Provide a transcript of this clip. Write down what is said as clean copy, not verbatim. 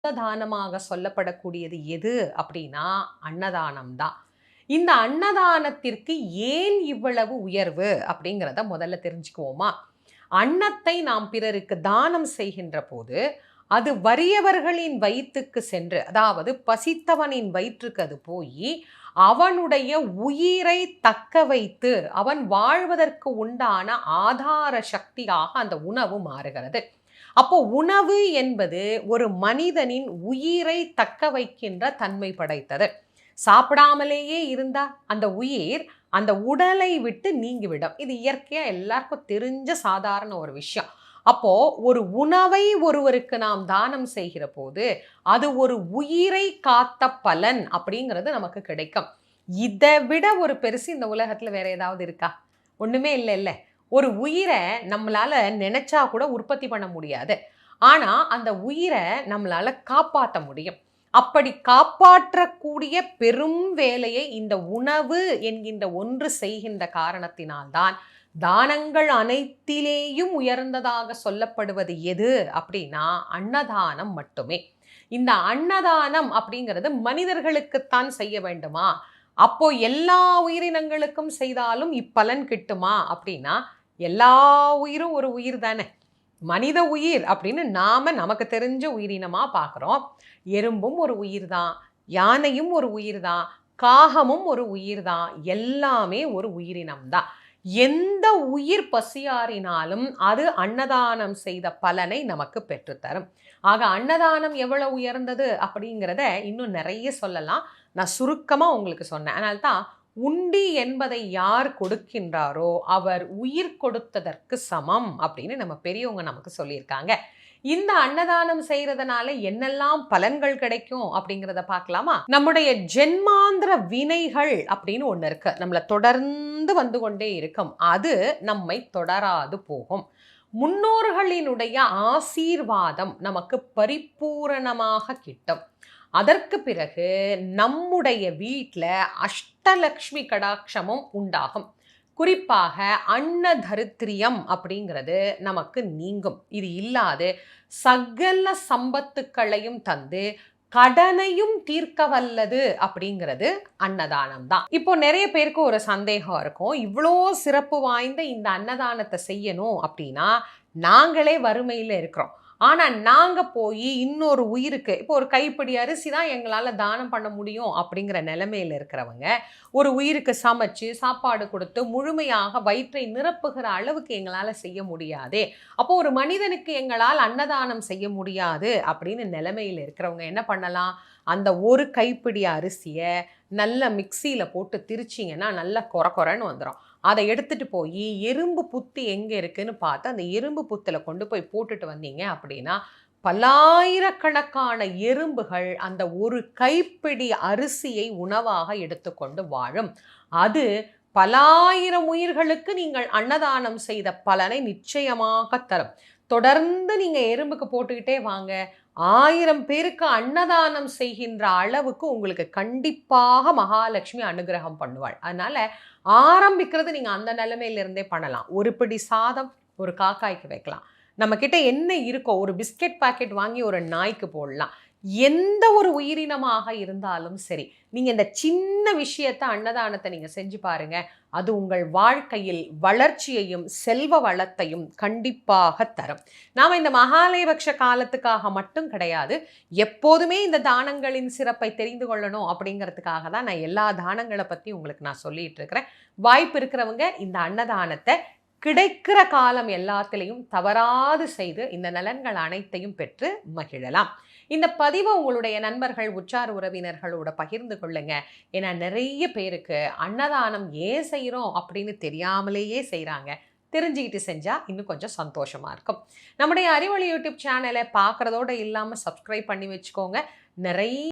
தானமாக சொல்லப்படக்கூடியது எது அப்படின்னா அன்னதானம் தான். இந்த அன்னதானத்திற்கு ஏன் இவ்வளவு உயர்வு அப்படிங்கிறத முதல்ல தெரிஞ்சுக்குவோமா? அன்னத்தை நாம் பிறருக்கு தானம் செய்கின்ற போது அது வறியவர்களின் வயிற்றுக்கு சென்று, அதாவது பசித்தவனின் வயிற்றுக்கு அது போய் அவனுடைய உயிரை தக்க வைத்து அவன் வாழ்வதற்கு உண்டான ஆதார சக்தியாக அந்த உணவு மாறுகிறது. அப்போ உணவு என்பது ஒரு மனிதனின் உயிரை தக்க வைக்கின்ற தன்மை படைத்தது. சாப்பிடாமலேயே இருந்தா அந்த உயிர் அந்த உடலை விட்டு நீங்கிவிடும். இது இயற்கையா எல்லாருக்கும் தெரிஞ்ச சாதாரண ஒரு விஷயம். அப்போ ஒரு உணவை ஒருவருக்கு நாம் தானம் செய்கிற போது அது ஒரு உயிரை காத்த பலன் அப்படிங்கிறது நமக்கு கிடைக்கும். இதை விட ஒரு பெருசு இந்த உலகத்துல வேற ஏதாவது இருக்கா? ஒண்ணுமே இல்லை இல்லை. ஒரு உயிரை நம்மளால நினைச்சா கூட உற்பத்தி பண்ண முடியாது. ஆனா அந்த உயிரை நம்மளால காப்பாற்ற முடியும். அப்படி காப்பாற்றக்கூடிய பெரும் வேலையை இந்த உணவு என்கின்ற ஒன்று செய்கின்ற காரணத்தினால்தான் தானங்கள் அனைத்திலேயும் உயர்ந்ததாக சொல்லப்படுவது எது அப்படின்னா அன்னதானம் மட்டுமே. இந்த அன்னதானம் அப்படிங்கிறது மனிதர்களுக்குத்தான் செய்ய வேண்டுமா? அப்போ எல்லா உயிரினங்களுக்கும் செய்தாலும் இப்பலன் கிட்டுமா அப்படின்னா எல்லா உயிரும் ஒரு உயிர் தானே. மனித உயிர் அப்படின்னு நாம நமக்கு தெரிஞ்ச உயிரினமா பார்க்குறோம். எறும்பும் ஒரு உயிர் தான், யானையும் ஒரு உயிர் தான், காகமும் ஒரு உயிர் தான், எல்லாமே ஒரு உயிரினம் தான். எந்த உயிர் பசியாறினாலும் அது அன்னதானம் செய்த பலனை நமக்கு பெற்றுத்தரும். ஆக அன்னதானம் எவ்வளவு உயர்ந்தது அப்படிங்கிறத இன்னும் நிறைய சொல்லலாம். நான் சுருக்கமாக உங்களுக்கு சொன்னேன். அதனால்தான் உண்டி என்பதை யார் கொடுக்கின்றாரோ அவர் உயிர் கொடுத்ததற்கு சமம் அப்படின்னு நம்ம பெரியவங்க நமக்கு சொல்லியிருக்காங்க. இந்த அன்னதானம் செய்யறதுனால என்னெல்லாம் பலன்கள் கிடைக்கும் அப்படிங்கிறத பார்க்கலாமா? நம்முடைய ஜென்மாந்திர வினைகள் அப்படின்னு ஒன்று இருக்கு, நம்மளை தொடர்ந்து வந்து கொண்டே இருக்கும். அது நம்மை தொடராது போகும். முன்னோர்களினுடைய ஆசீர்வாதம் நமக்கு பரிபூரணமாக கிட்டும். அதற்கு பிறகு நம்முடைய வீட்டில் அஷ்டலக்ஷ்மி கடாட்சமும் உண்டாகும். குறிப்பாக அன்ன தரித்திரியம் அப்படிங்கிறது நமக்கு நீங்கும். இது இல்லாது சகல சம்பத்துக்களையும் தந்து கடனையும் தீர்க்க வல்லது அப்படிங்கிறது அன்னதானம் தான். இப்போ நிறைய பேருக்கு ஒரு சந்தேகம் இருக்கும், இவ்வளோ சிறப்பு வாய்ந்த இந்த அன்னதானத்தை செய்யணும் அப்படின்னா நாங்களே வறுமையில் இருக்கிறோம், ஆனால் நாங்கள் போய் இன்னொரு உயிருக்கு இப்போ ஒரு கைப்பிடி அரிசி தான் எங்களால் தானம் பண்ண முடியும் அப்படிங்கிற நிலைமையில் இருக்கிறவங்க ஒரு உயிருக்கு சமைச்சு சாப்பாடு கொடுத்து முழுமையாக வயிற்றை நிரப்புகிற அளவுக்கு எங்களால் செய்ய முடியாதே, அப்போ ஒரு மனிதனுக்கு எங்களால் அன்னதானம் செய்ய முடியாது அப்படின்னு நிலைமையில் இருக்கிறவங்க என்ன பண்ணலாம்? அந்த ஒரு கைப்பிடி அரிசியை நல்ல மிக்சியில் போட்டு திரிச்சிங்கன்னா நல்லா கொரன்னு வந்துடும். அதை எடுத்துகிட்டு போய் எறும்பு புத்து எங்கே இருக்குன்னு பார்த்து அந்த எறும்பு புத்தில் கொண்டு போய் போட்டுட்டு வந்தீங்க அப்படின்னா பல்லாயிரக்கணக்கான எறும்புகள் அந்த ஒரு கைப்பிடி அரிசியை உணவாக எடுத்துக்கொண்டு வாழும். அது பலாயிரம் உயிர்களுக்கு நீங்கள் அன்னதானம் செய்த பலனை நிச்சயமாக தரும். தொடர்ந்து நீங்கள் எறும்புக்கு போட்டுக்கிட்டே வாங்க, 1000 பேருக்கு அன்னதானம் செய்கின்ற அளவுக்கு உங்களுக்கு கண்டிப்பாக மகாலட்சுமி அனுகிரகம் பண்ணுவாள். அதனால ஆரம்பிக்கிறது நீங்கள் அந்த நிலைமையிலிருந்தே பண்ணலாம். ஒரு பிடி சாதம் ஒரு காக்காய்க்கு வைக்கலாம். நம்ம கிட்ட என்ன இருக்கோ ஒரு பிஸ்கெட் பாக்கெட் வாங்கி ஒரு நாய்க்கு போடலாம். எந்த ஒரு உயிரினமாக இருந்தாலும் சரி, நீங்கள் இந்த சின்ன விஷயத்தை அன்னதானத்தை நீங்கள் செஞ்சு பாருங்க, அது உங்கள் வாழ்க்கையில் வளர்ச்சியையும் செல்வ வளத்தையும் கண்டிப்பாக தரும். நாம் இந்த மகாலயபக்ஷ காலத்துக்காக மட்டும் கிடையாது, எப்போதுமே இந்த தானங்களின் சிறப்பை தெரிந்து கொள்ளணும் அப்படிங்கிறதுக்காக தான் நான் எல்லா தானங்களை பற்றி உங்களுக்கு நான் சொல்லிட்டு இருக்கிறேன். வாய்ப்பு இருக்கிறவங்க இந்த அன்னதானத்தை கிடைக்கிற காலம் எல்லாத்திலையும் தவறாது செய்து இந்த நலன்கள் அனைத்தையும் பெற்று மகிழலாம். இந்த பதிவை உங்களுடைய நண்பர்கள் உற்றார் உறவினர்களோட பகிர்ந்து கொள்ளுங்க. ஏன்னா நிறைய பேருக்கு அன்னதானம் ஏன் செய்கிறோம் அப்படின்னு தெரியாமலேயே செய்கிறாங்க. தெரிஞ்சுக்கிட்டு செஞ்சால் இன்னும் கொஞ்சம் சந்தோஷமாக இருக்கும். நம்முடைய அறிவொளி யூடியூப் சேனலை பார்க்குறதோடு இல்லாமல் சப்ஸ்கிரைப் பண்ணி வச்சுக்கோங்க. நிறைய